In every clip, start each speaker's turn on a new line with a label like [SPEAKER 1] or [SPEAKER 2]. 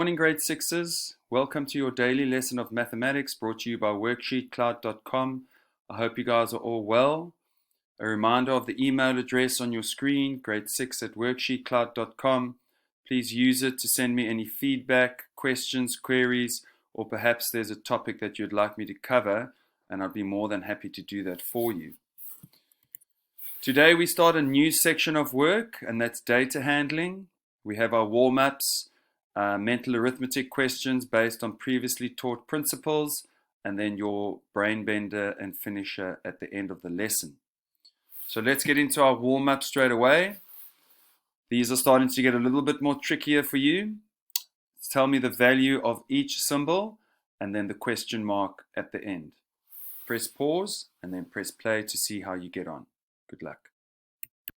[SPEAKER 1] Morning, grade sixes. Welcome to your daily lesson of mathematics brought to you by WorksheetCloud.com. I hope you guys are all well. A reminder of the email address on your screen, grade6@WorksheetCloud.com. Please use it to send me any feedback, questions, queries, or perhaps there's a topic that you'd like me to cover, and I'd be more than happy to do that for you. Today we start a new section of work, and that's data handling. We have our warm-ups, mental arithmetic questions based on previously taught principles, and then your brain bender and finisher at the end of the lesson. So let's get into our warm-up straight away. These are starting to get a little bit more trickier for you. Tell me the value of each symbol and then the question mark at the end. Press pause and then press play to see how you get on. Good luck.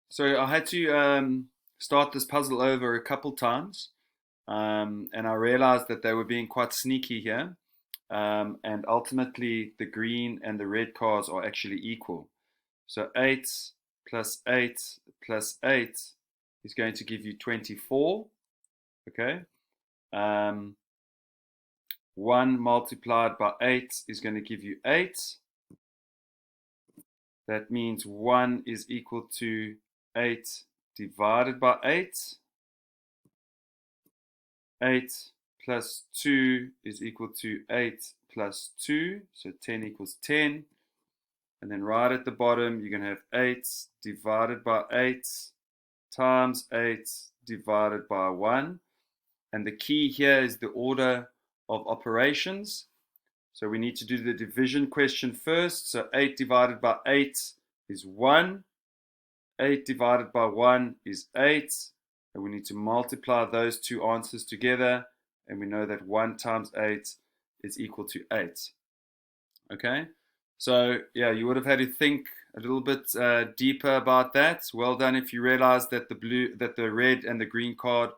[SPEAKER 1] So I had to start this puzzle over a couple times. And I realized that they were being quite sneaky here. And ultimately, the green and the red cars are actually equal. So 8 plus 8 plus 8 is going to give you 24. Okay. 1 multiplied by 8 is going to give you 8. That means 1 is equal to 8 divided by 8. 8 plus 2 is equal to 8 plus 2, so 10 equals 10. And then right at the bottom, you're going to have 8 divided by 8 times 8 divided by 1. And the key here is the order of operations. So we need to do the division question first. So 8 divided by 8 is 1. 8 divided by 1 is 8. And we need to multiply those two answers together, and we know that 1 times 8 is equal to 8. Okay, so yeah, you would have had to think a little bit deeper about that. Well done if you realized that the red and the green car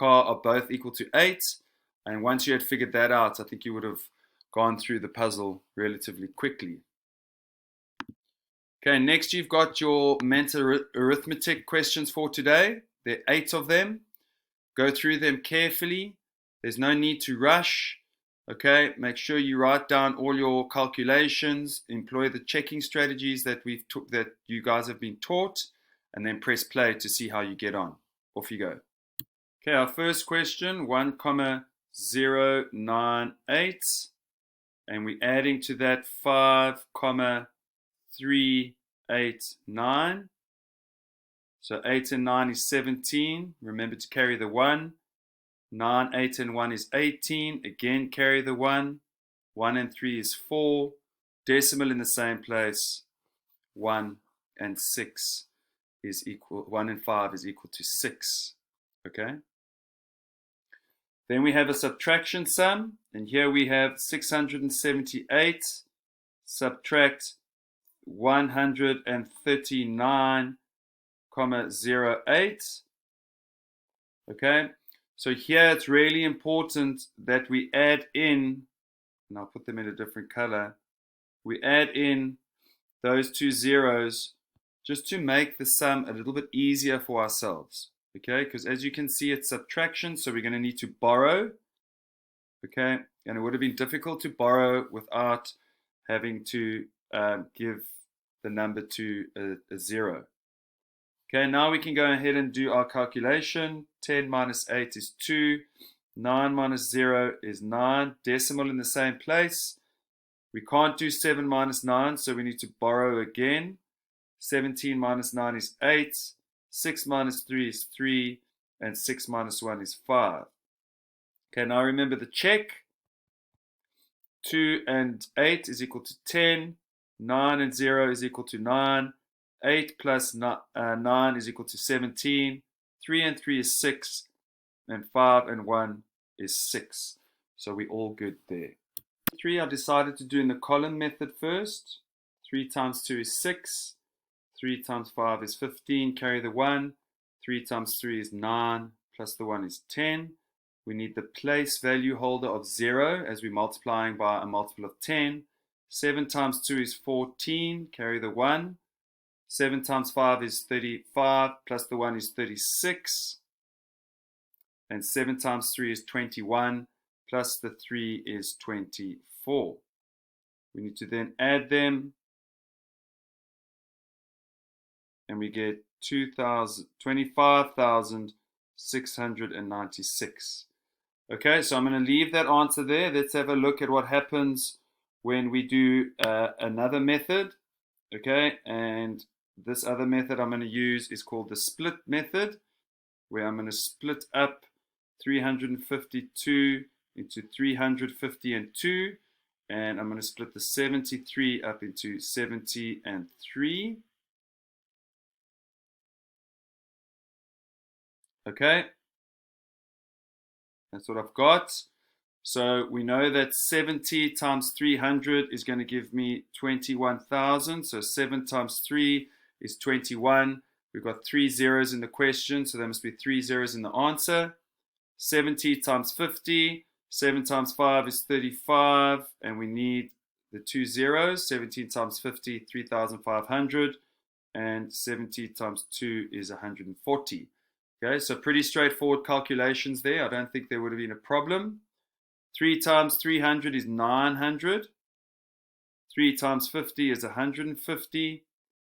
[SPEAKER 1] are both equal to 8. And once you had figured that out, I think you would have gone through the puzzle relatively quickly. Okay, next you've got your mental arithmetic questions for today. There are 8 of them. Go through them carefully. There's no need to rush. Okay, make sure you write down all your calculations, employ the checking strategies that you guys have been taught, and then press play to see how you get on. Off you go. Okay, our first question, 1,098, and we're adding to that 5,389. So 8 and 9 is 17. Remember to carry the 1. 9, 8 and 1 is 18. Again, carry the 1. 1 and 3 is 4. Decimal in the same place. 1 and 6 is equal. 1 and 5 is equal to 6. Okay. Then we have a subtraction sum. And here we have 678 subtract 139. 0.08. Okay, so here it's really important that we add in, and I'll put them in a different color, we add in those two zeros just to make the sum a little bit easier for ourselves. Okay, because as you can see, it's subtraction, so we're going to need to borrow. Okay, and it would have been difficult to borrow without having to give the number to a zero. Okay, now we can go ahead and do our calculation. 10 minus 8 is 2. 9 minus 0 is 9. Decimal in the same place. We can't do 7 minus 9, so we need to borrow again. 17 minus 9 is 8. 6 minus 3 is 3. And 6 minus 1 is 5. Okay, now remember the check. 2 and 8 is equal to 10. 9 and 0 is equal to 9. 8 plus 9 is equal to 17. 3 and 3 is 6. And 5 and 1 is 6. So we're all good there. 3 I decided to do in the column method first. 3 times 2 is 6. 3 times 5 is 15. Carry the 1. 3 times 3 is 9. Plus the 1 is 10. We need the place value holder of 0 as we're multiplying by a multiple of 10. 7 times 2 is 14. Carry the 1. 7 times 5 is 35, plus the 1 is 36. and 7 times 3 is 21, plus the 3 is 24. We need to then add them, and we get 25,696. Okay, so I'm going to leave that answer there. Let's have a look at what happens when we do another method. Okay, and this other method I'm going to use is called the split method, where I'm going to split up 352 into 350 and 2, and I'm going to split the 73 up into 70 and 3. Okay, that's what I've got. So we know that 70 times 300 is going to give me 21,000. So 7 times 3 is 21. We've got 3 zeros in the question, so there must be 3 zeros in the answer. 70 times 50, 7 times 5 is 35, and we need the 2 zeros. 17 times 50, 3,500, and 70 times 2 is 140. Okay, so pretty straightforward calculations there. I don't think there would have been a problem. 3 times 300 is 900. 3 times 50 is 150.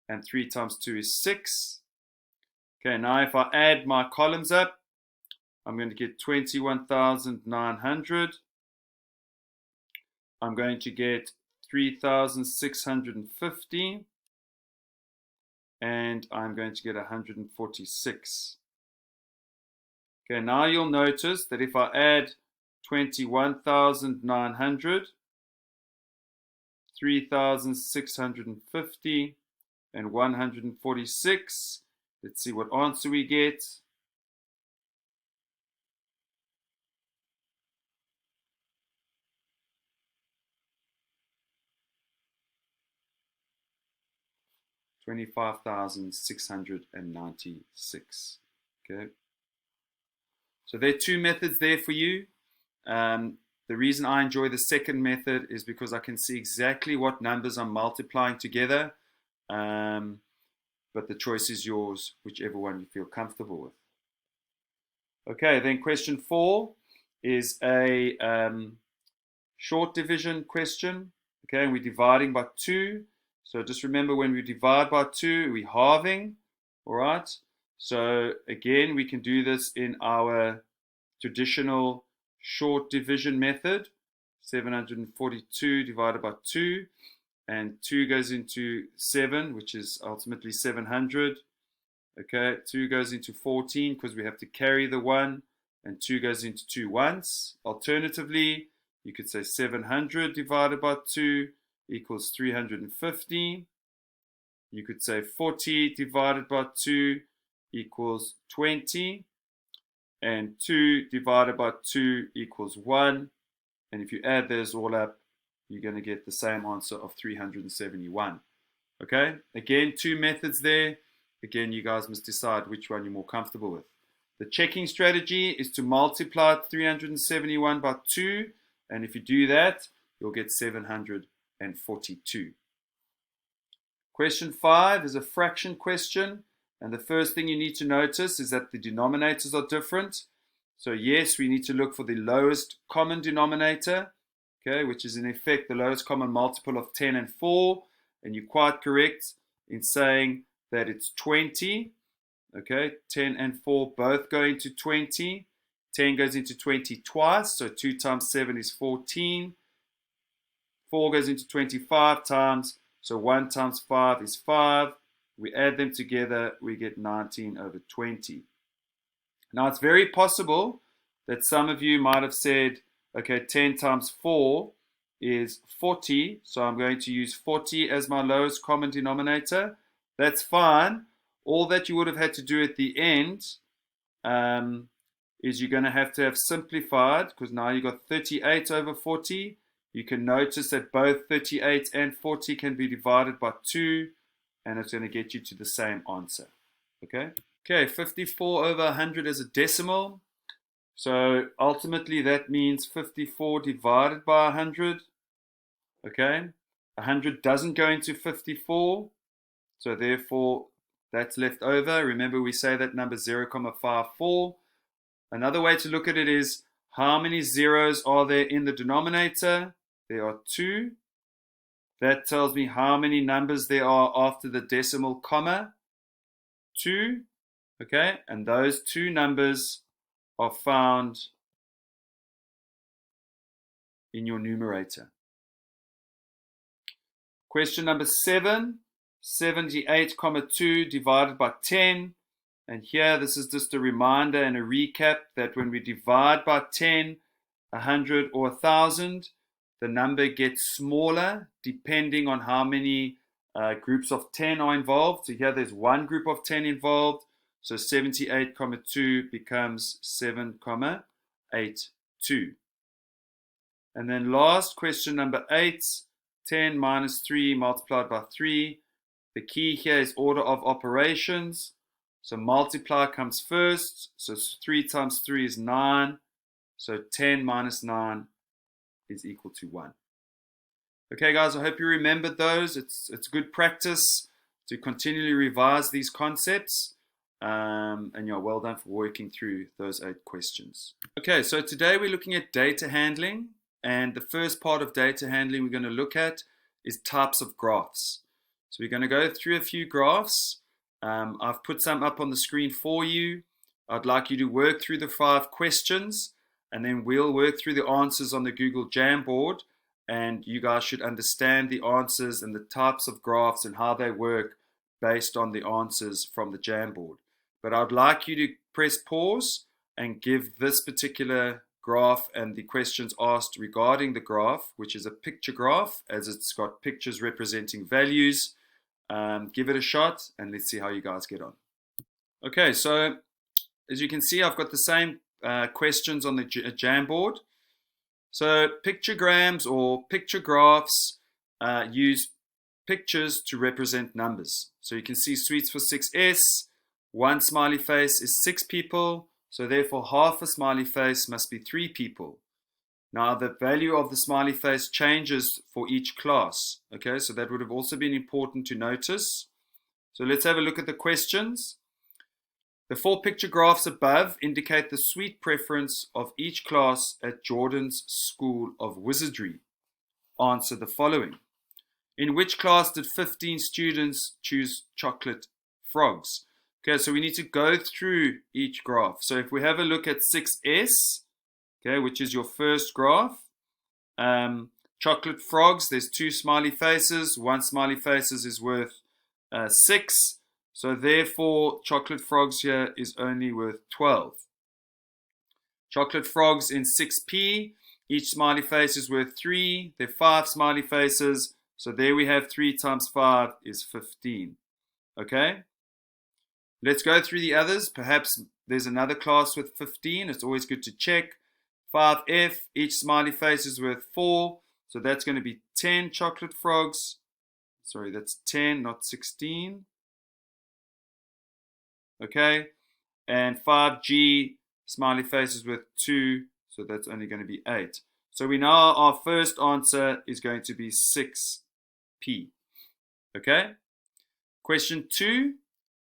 [SPEAKER 1] And 3 times 2 is 6. Okay, now if I add my columns up, I'm going to get 21,900. I'm going to get 3,650. And I'm going to get 146. Okay, now you'll notice that if I add 21,900, 3,650, and 146, let's see what answer we get. $25,696. Okay. So there are two methods there for you. The reason I enjoy the second method is because I can see exactly what numbers I'm multiplying together. But the choice is yours, whichever one you feel comfortable with. Okay, then question 4 is a short division question. Okay, and we're dividing by 2. So just remember, when we divide by 2, we're halving. All right. So again, we can do this in our traditional short division method. 742 divided by 2, and 2 goes into 7, which is ultimately 700. Okay, 2 goes into 14 because we have to carry the 1, and 2 goes into 2 once. Alternatively, you could say 700 divided by 2 equals 350. You could say 40 divided by 2 equals 20. And 2 divided by 2 equals 1. And if you add those all up, you're going to get the same answer of 371. Okay, again, two methods there. Again, you guys must decide which one you're more comfortable with. The checking strategy is to multiply 371 by 2. And if you do that, you'll get 742. Question 5 is a fraction question. And the first thing you need to notice is that the denominators are different. So yes, we need to look for the lowest common denominator, okay, which is in effect the lowest common multiple of 10 and 4. And you're quite correct in saying that it's 20. Okay, 10 and 4 both go into 20. 10 goes into 20 twice, so 2 times 7 is 14. 4 goes into 25 times, so 1 times 5 is 5. We add them together, we get 19 over 20. Now, it's very possible that some of you might have said, okay, 10 times 4 is 40, so I'm going to use 40 as my lowest common denominator. That's fine. All that you would have had to do at the end is you're going to have simplified, because now you've got 38 over 40. You can notice that both 38 and 40 can be divided by 2, and it's going to get you to the same answer. Okay? Okay, 54 over 100 is a decimal. So ultimately that means 54 divided by 100. Okay? 100 doesn't go into 54. So therefore that's left over. Remember, we say that number 0,54. Another way to look at it is how many zeros are there in the denominator? There are 2. That tells me how many numbers there are after the decimal comma. 2. Okay, and those 2 numbers are found in your numerator. Question number 7, 78,2 divided by 10. And here, this is just a reminder and a recap that when we divide by 10, 100 or 1,000, the number gets smaller depending on how many groups of 10 are involved. So here there's one group of 10 involved. So 78,2 becomes 7,82. And then last, question number 8, 10 minus 3 multiplied by 3. The key here is order of operations. So multiply comes first. So 3 times 3 is 9. So 10 minus 9 is equal to 1. Okay, guys, I hope you remembered those. It's good practice to continually revise these concepts. And you're well done for working through those 8 questions. Okay, so today we're looking at data handling. And the first part of data handling we're going to look at is types of graphs. So we're going to go through a few graphs. I've put some up on the screen for you. I'd like you to work through the 5 questions, and then we'll work through the answers on the Google Jamboard, and you guys should understand the answers and the types of graphs and how they work based on the answers from the Jamboard. But I'd like you to press pause and give this particular graph and the questions asked regarding the graph, which is a picture graph, as it's got pictures representing values. Give it a shot and let's see how you guys get on. Okay, so as you can see, I've got the same questions on the Jamboard. So pictograms or picture graphs use pictures to represent numbers. So you can see sweets for 6S, one smiley face is 6 people, so therefore half a smiley face must be 3 people. Now the value of the smiley face changes for each class. Okay, so that would have also been important to notice. So let's have a look at the questions. The 4 picture graphs above indicate the sweet preference of each class at Jordan's School of Wizardry. Answer the following. In which class did 15 students choose chocolate frogs? Okay, so we need to go through each graph. So if we have a look at 6S, okay, which is your first graph, chocolate frogs, there's 2 smiley faces. 1 smiley faces is worth 6. So therefore, chocolate frogs here is only worth 12. Chocolate frogs in 6P, each smiley face is worth 3. There are 5 smiley faces. So there we have 3 times 5 is 15. Okay? Let's go through the others. Perhaps there's another class with 15. It's always good to check. 5F, each smiley face is worth 4. So that's going to be 10 chocolate frogs. Sorry, that's 10, not 16. Okay. And 5G, smiley face is worth 2. So that's only going to be 8. So we know our first answer is going to be 6P. Okay. Question 2.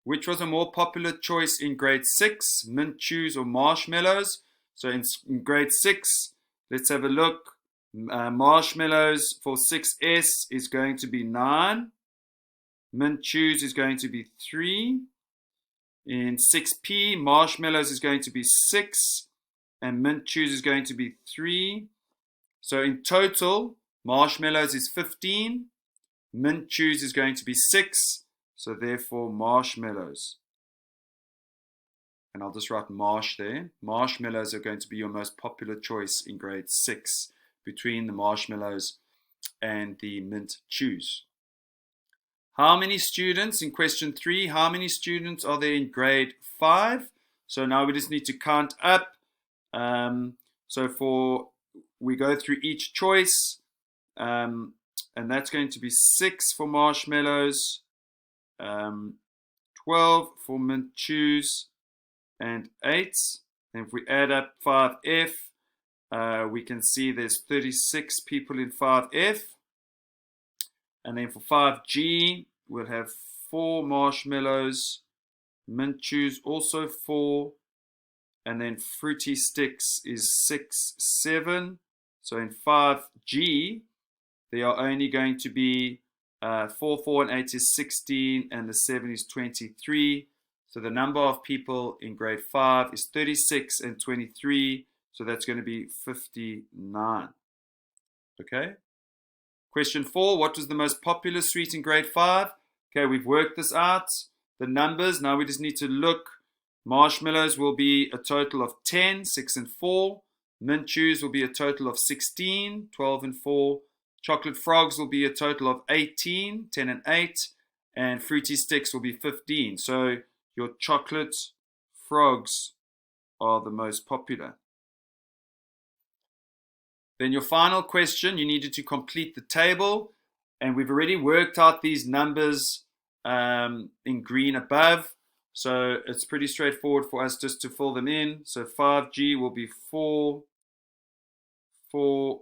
[SPEAKER 1] Which was a more popular choice in grade 6, mint chews or marshmallows? So in grade 6, let's have a look. Marshmallows for 6S is going to be 9. Mint chews is going to be 3. In 6P, marshmallows is going to be 6. And mint chews is going to be 3. So in total, marshmallows is 15. Mint chews is going to be 6. So therefore, marshmallows. And I'll just write marsh there. Marshmallows are going to be your most popular choice in grade 6 between the marshmallows and the mint chews. How many students, in question 3, how many students are there in grade 5? So now we just need to count up. We go through each choice. And that's going to be 6 for marshmallows. 12 for mint chews and 8. And if we add up 5F, we can see there's 36 people in 5F. And then for 5G, we'll have 4 marshmallows, mint chews also 4, and then Fruity Sticks is 6, 7. So in 5G, there are only going to be 4, 4, and 8 is 16, and the 7 is 23. So the number of people in grade 5 is 36 and 23. So that's going to be 59. Okay. Question 4, what was the most popular sweet in grade 5? Okay, we've worked this out. The numbers, now we just need to look. Marshmallows will be a total of 10, 6 and 4. Mint chews will be a total of 16, 12 and 4. Chocolate frogs will be a total of 18, 10 and 8. And Fruity Sticks will be 15. So your chocolate frogs are the most popular. Then your final question, you needed to complete the table. And we've already worked out these numbers in green above. So it's pretty straightforward for us just to fill them in. So 5G will be 4, 4,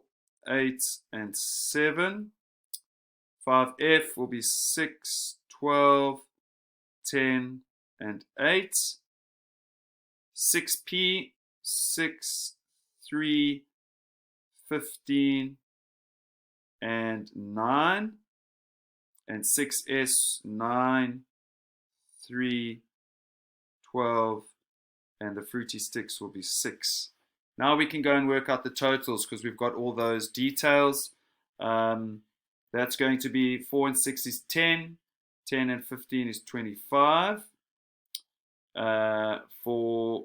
[SPEAKER 1] 8, and 7. 5F will be 6, 12, 10, and 8. 6P, 6, 3, 15, and 9. And 6S, 9, 3, 12, and the Fruity Sticks will be 6. Now we can go and work out the totals because we've got all those details. That's going to be 4 and 6 is 10, 10 and 15 is 25. For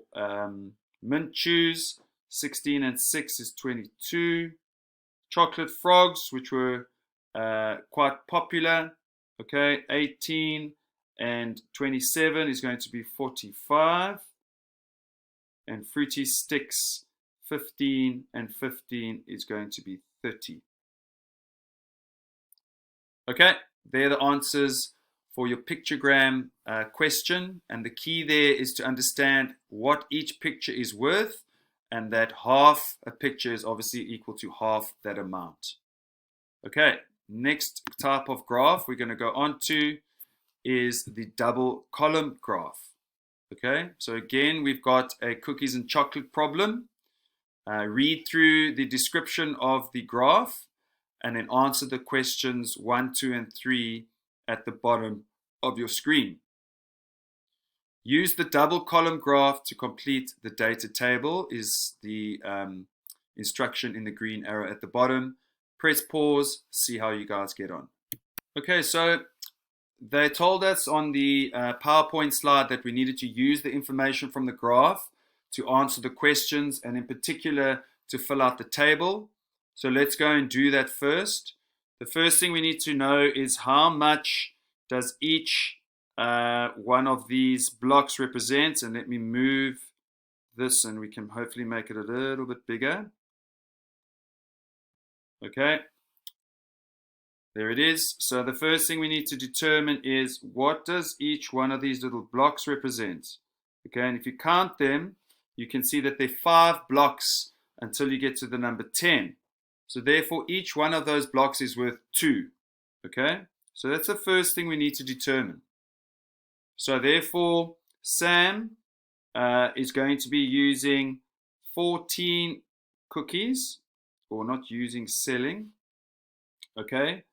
[SPEAKER 1] mint chews, 16 and 6 is 22. Chocolate frogs, which were quite popular, okay, 18 and 27 is going to be 45. And Fruity Sticks, 15 and 15 is going to be 30. Okay, they're the answers for your pictogram question. And the key there is to understand what each picture is worth, and that half a picture is obviously equal to half that amount. Okay, next type of graph we're going to go on to is the double column graph. Okay, so again, we've got a cookies and chocolate problem. Read through the description of the graph and then answer the questions 1, 2, and 3 at the bottom of your screen. Use the double column graph to complete the data table is the instruction in the green arrow at the bottom. Press pause, see how you guys get on. Okay, so they told us on the PowerPoint slide that we needed to use the information from the graph to answer the questions, and in particular to fill out the table. So let's go and do that first. The first thing we need to know is how much does each one of these blocks represent. And let me move this and we can hopefully make it a little bit bigger. Okay. There it is. So the first thing we need to determine is what does each one of these little blocks represent? Okay, and if you count them, you can see that there are 5 blocks until you get to the number 10. So therefore, each one of those blocks is worth 2. Okay, so that's the first thing we need to determine. So therefore, Sam is going to be using 14 cookies, or not using, selling. Okay.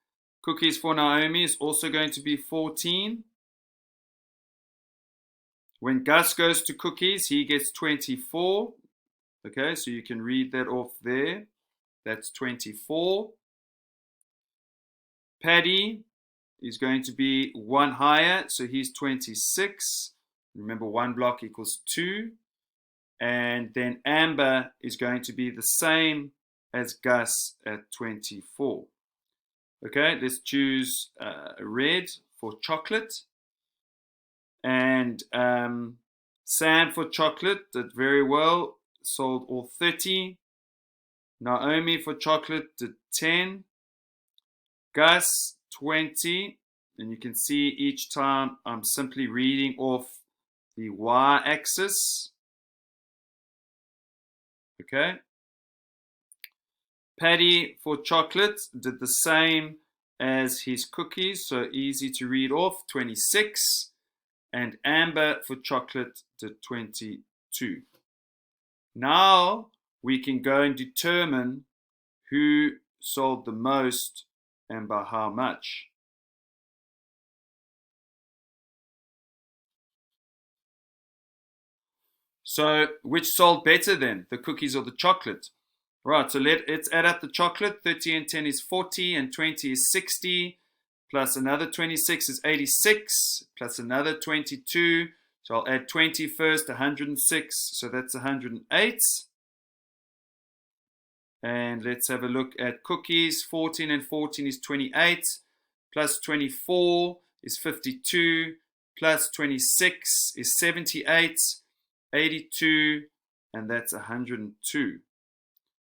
[SPEAKER 1] Cookies for Naomi is also going to be 14. When Gus goes to cookies, he gets 24. Okay, so you can read that off there. That's 24. Paddy is going to be 1 higher, so he's 26. Remember, 1 block equals 2. And then Amber is going to be the same as Gus at 24. Okay, let's choose red for chocolate. And Sam for chocolate did very well, sold all 30. Naomi for chocolate did 10. Gus, 20. And you can see each time I'm simply reading off the y-axis. Okay. Paddy for chocolate did the same as his cookies, so easy to read off, 26. And Amber for chocolate did 22. Now we can go and determine who sold the most and by how much. So which sold better then, the cookies or the chocolate? Right, so let's add up the chocolate. 30 and 10 is 40 and 20 is 60, plus another 26 is 86, plus another 22. So I'll add 20 first, 106, so that's 108. And let's have a look at cookies. 14 and 14 is 28, plus 24 is 52, plus 26 is 78, 82, and that's 102.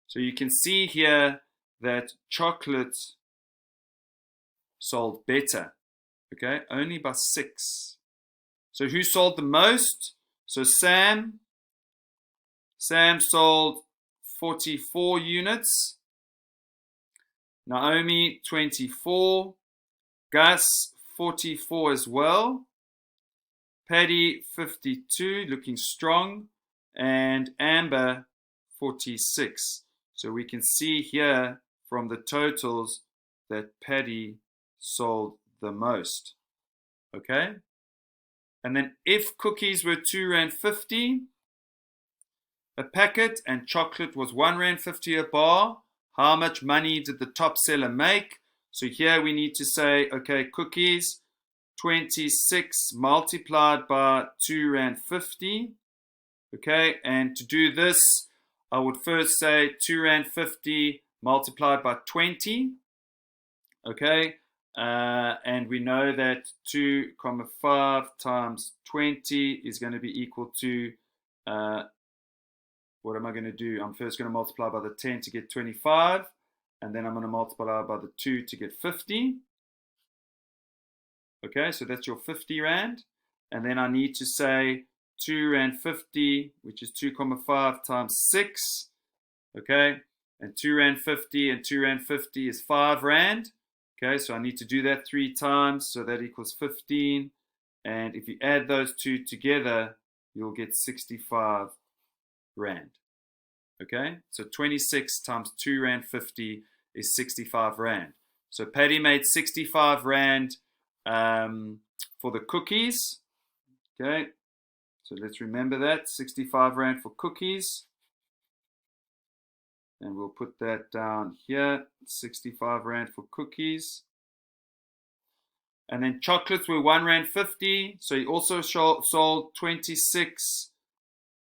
[SPEAKER 1] So you can see here that chocolate sold better, okay, only by 6. So who sold the most? So Sam sold 44 units, Naomi 24, Gus 44 as well, Paddy 52, looking strong, and Amber 46. So we can see here from the totals that Paddy sold the most. Okay? And then if cookies were 2 Rand 50 a packet and chocolate was 1 Rand 50 a bar, how much money did the top seller make? So here we need to say, okay, cookies 26 multiplied by 2 Rand 50. Okay, and to do this, I would first say 2 Rand 50 multiplied by 20. Okay, and we know that 2,5 times 20 is going to be equal to, what am I going to do? I'm first going to multiply by the 10 to get 25, and then I'm going to multiply by the 2 to get 50. Okay, so that's your 50 Rand. And then I need to say 2 Rand 50, which is 2,5 times 6. Okay, and 2 Rand 50 and 2 Rand 50 is 5 Rand. Okay, so I need to do that 3 times, so that equals 15. And if you add those two together, you'll get 65 Rand. Okay, so 26 times 2 Rand 50 is 65 Rand. So Paddy made 65 Rand for the cookies. Okay, so let's remember that, 65 Rand for cookies. And we'll put that down here, 65 Rand for cookies. And then chocolates were 1 Rand 50. So he also sold 26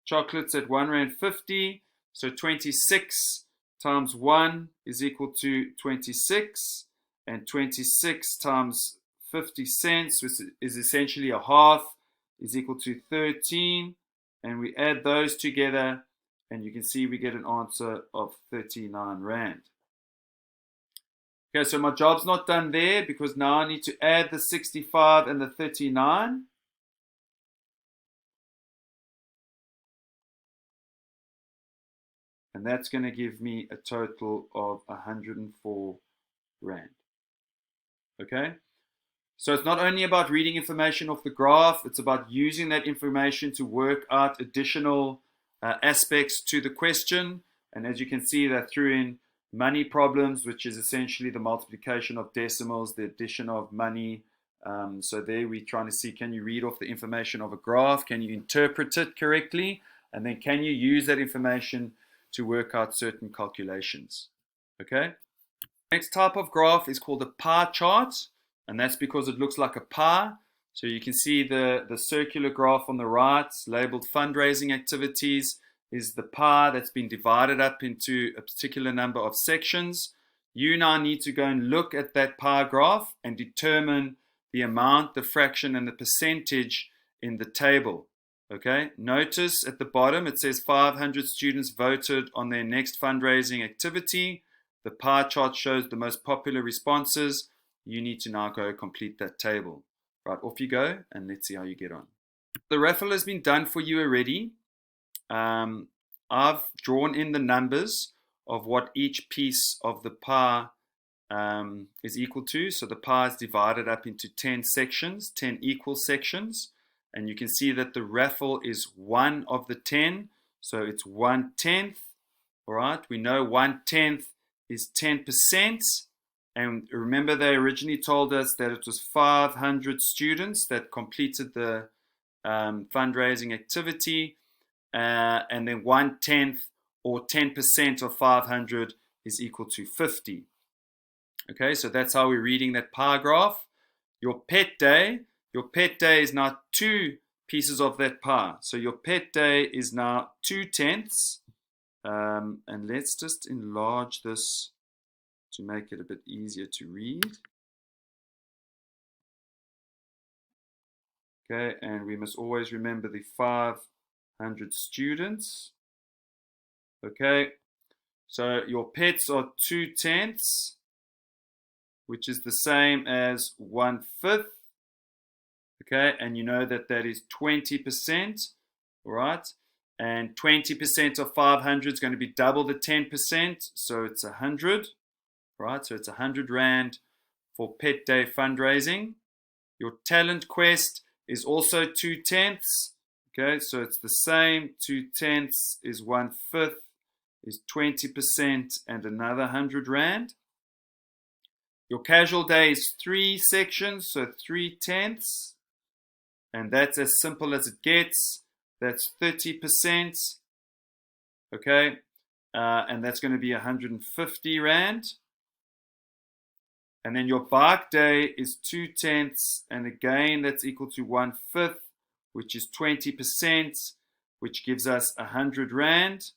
[SPEAKER 1] chocolates at 1 Rand 50. So 26 times 1 is equal to 26. And 26 times 50 cents, which is essentially a half, is equal to 13. And we add those together, and you can see we get an answer of 39 Rand. Okay, so my job's not done there because now I need to add the 65 and the 39. And that's going to give me a total of 104 Rand. Okay, so it's not only about reading information off the graph, it's about using that information to work out additional aspects to the question. And as you can see, they threw in money problems, which is essentially the multiplication of decimals, the addition of money. So there we're trying to see, can you read off the information of a graph? Can you interpret it correctly? And then can you use that information to work out certain calculations? Okay. Next type of graph is called a pie chart, and that's because it looks like a pie. So you can see the circular graph on the right, labeled fundraising activities, is the pie that's been divided up into a particular number of sections. You now need to go and look at that pie graph and determine the amount, the fraction, and the percentage in the table. Okay, notice at the bottom it says 500 students voted on their next fundraising activity. The pie chart shows the most popular responses. You need to now go complete that table. Right, off you go, and let's see how you get on. The raffle has been done for you already. I've drawn in the numbers of what each piece of the pie is equal to. So the pie is divided up into 10 sections, 10 equal sections. And you can see that the raffle is one of the 10. So it's 1/10. All right, we know 1/10 is 10%. And remember, they originally told us that it was 500 students that completed the fundraising activity. And then 1/10 or 10% of 500 is equal to 50. Okay, so that's how we're reading that pie graph. Your pet day is now 2 pieces of that pie. So your pet day is now 2/10. And let's just enlarge this to make it a bit easier to read. Okay, and we must always remember the 500 students. Okay, so your pets are 2/10, which is the same as 1/5. Okay, and you know that that is 20%, all right? And 20% of 500 is going to be double the 10%, so it's 100, right? So it's 100 Rand for Pet Day fundraising. Your talent quest is also 2/10. Okay, so it's the same. 2/10 is 1/5 is 20% and another 100 Rand. Your casual day is 3 sections, so 3/10, and that's as simple as it gets. That's 30%. Okay, and that's going to be 150 Rand. And then your bike day is 2/10, and again that's equal to 1/5, which is 20%, which gives us 100 Rand.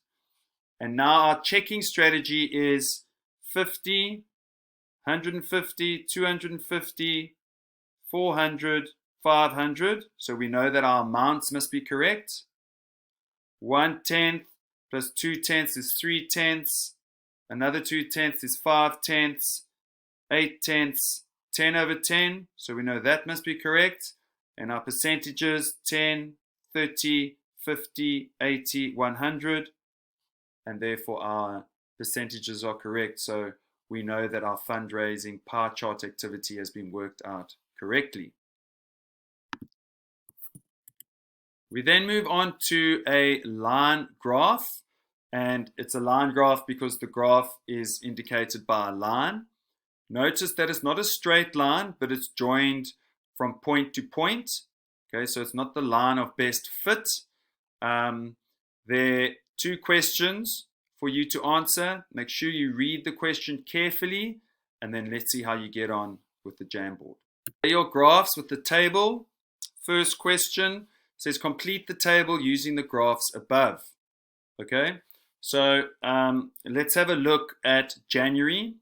[SPEAKER 1] And now our checking strategy is 50, 150, 250, 400, 500. So we know that our amounts must be correct. 1/10 plus 2/10 is 3/10. Another 2/10 is 5/10. 8/10, 10/10, so we know that must be correct. And our percentages 10, 30, 50, 80, 100, and therefore our percentages are correct. So we know that our fundraising pie chart activity has been worked out correctly. We then move on to a line graph, and it's a line graph because the graph is indicated by a line. Notice that it's not a straight line, but it's joined from point to point. Okay, so it's not the line of best fit. There are 2 questions for you to answer. Make sure you read the question carefully, and then let's see how you get on with the Jamboard. Your graphs with the table. First question says complete the table using the graphs above. Okay, so let's have a look at January.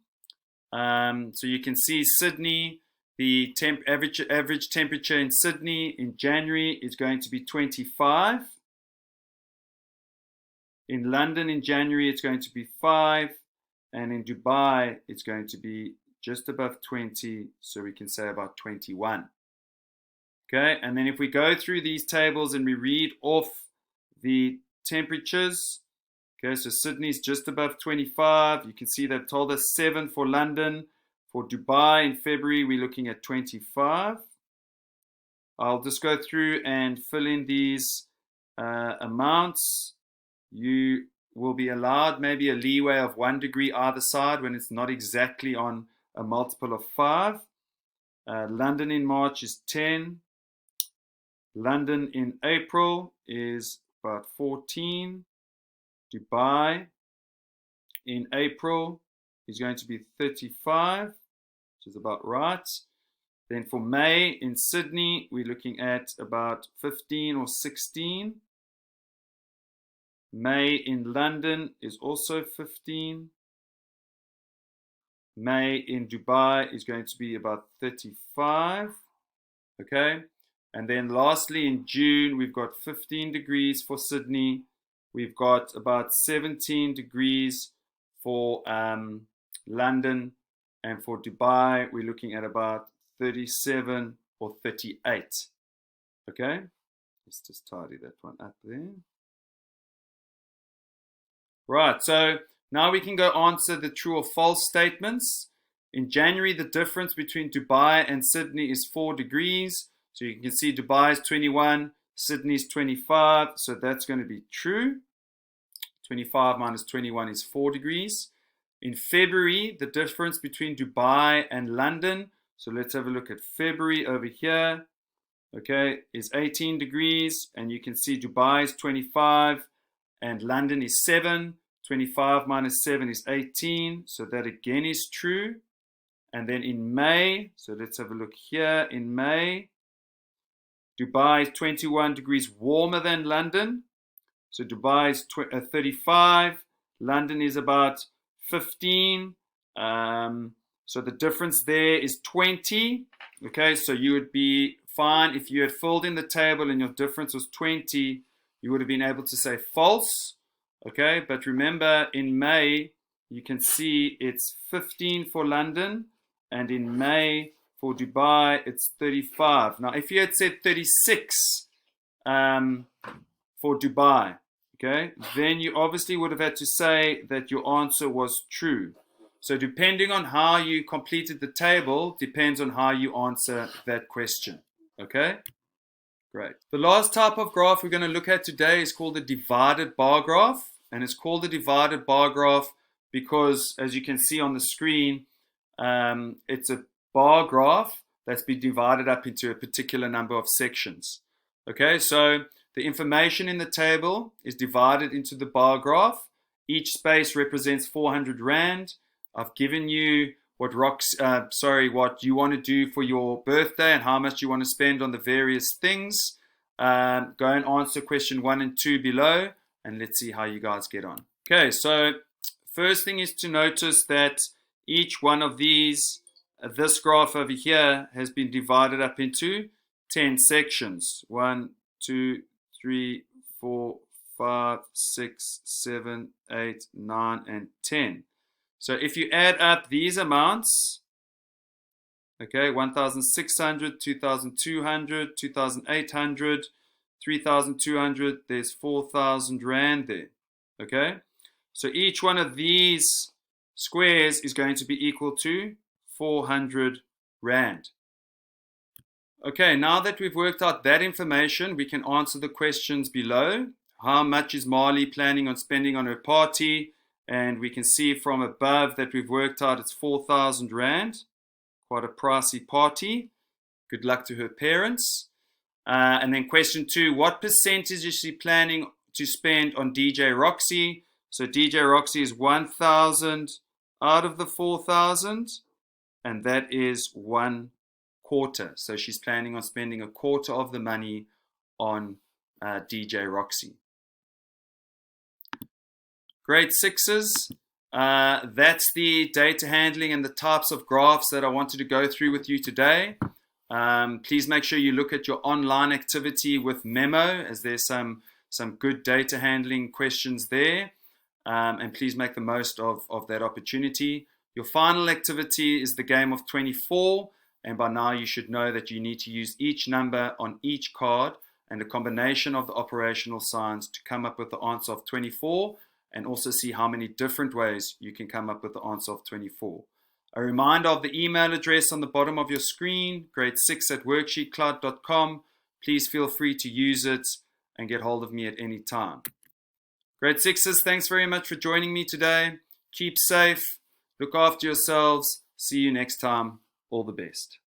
[SPEAKER 1] So you can see Sydney, the average temperature in Sydney in January is going to be 25. In London in January it's going to be 5, and in Dubai it's going to be just above 20, so we can say about 21. Okay, and then if we go through these tables and we read off the temperatures. Okay, so Sydney's just above 25. You can see they've told us 7 for London. For Dubai in February, we're looking at 25. I'll just go through and fill in these amounts. You will be allowed maybe a leeway of 1 degree either side when it's not exactly on a multiple of 5. London in March is 10. London in April is about 14. Dubai in April is going to be 35, which is about right. Then for May in Sydney, we're looking at about 15 or 16. May in London is also 15. May in Dubai is going to be about 35. Okay. And then lastly in June, we've got 15 degrees for Sydney. We've got about 17 degrees for London, and for Dubai, we're looking at about 37 or 38. Okay, let's just tidy that one up there. Right, so now we can go answer the true or false statements. In January, the difference between Dubai and Sydney is 4 degrees. So you can see Dubai is 21, Sydney is 25, so that's going to be true. 25 minus 21 is 4 degrees. In February, the difference between Dubai and London, so let's have a look at February over here, okay, is 18 degrees, and you can see Dubai is 25 and London is 7. 25 minus 7 is 18, so that again is true. And then in May, so let's have a look here, in May, Dubai is 21 degrees warmer than London. So Dubai is 35, London is about 15. So the difference there is 20. Okay, so you would be fine if you had filled in the table and your difference was 20, you would have been able to say false. Okay, but remember in May, you can see it's 15 for London, and in May for Dubai, it's 35. Now, if you had said 36 for Dubai, okay, then you obviously would have had to say that your answer was true. So depending on how you completed the table, depends on how you answer that question, okay? Great. The last type of graph we're going to look at today is called the divided bar graph. And it's called the divided bar graph because, as you can see on the screen, it's a bar graph that's been divided up into a particular number of sections. Okay, so the information in the table is divided into the bar graph. Each space represents 400 Rand. I've given you what you want to do for your birthday and how much you want to spend on the various things. Go and answer question 1 and 2 below, and let's see how you guys get on. Okay, so first thing is to notice that each one of these, this graph over here, has been divided up into 10 sections. 1, 2, 3, 4, 5, 6, 7, 8, 9, and 10. So if you add up these amounts, okay, 1,600, 2,200, 2,800, 3,200, there's 4,000 Rand there, okay? So each one of these squares is going to be equal to 400 Rand. Okay, now that we've worked out that information, we can answer the questions below. How much is Marley planning on spending on her party? And we can see from above that we've worked out it's 4,000 Rand. Quite a pricey party. Good luck to her parents. And then question 2, what percentage is she planning to spend on DJ Roxy? So DJ Roxy is 1,000 out of the 4,000, and that is 1/4. So she's planning on spending 1/4 of the money on DJ Roxy. Grade 6s, that's the data handling and the types of graphs that I wanted to go through with you today. Please make sure you look at your online activity with Memo, as there's some good data handling questions there. And please make the most of that opportunity. Your final activity is the game of 24. And by now you should know that you need to use each number on each card and a combination of the operational signs to come up with the answer of 24, and also see how many different ways you can come up with the answer of 24. A reminder of the email address on the bottom of your screen, grade6@worksheetcloud.com. Please feel free to use it and get hold of me at any time. Grade 6s, thanks very much for joining me today. Keep safe, look after yourselves. See you next time. All the best.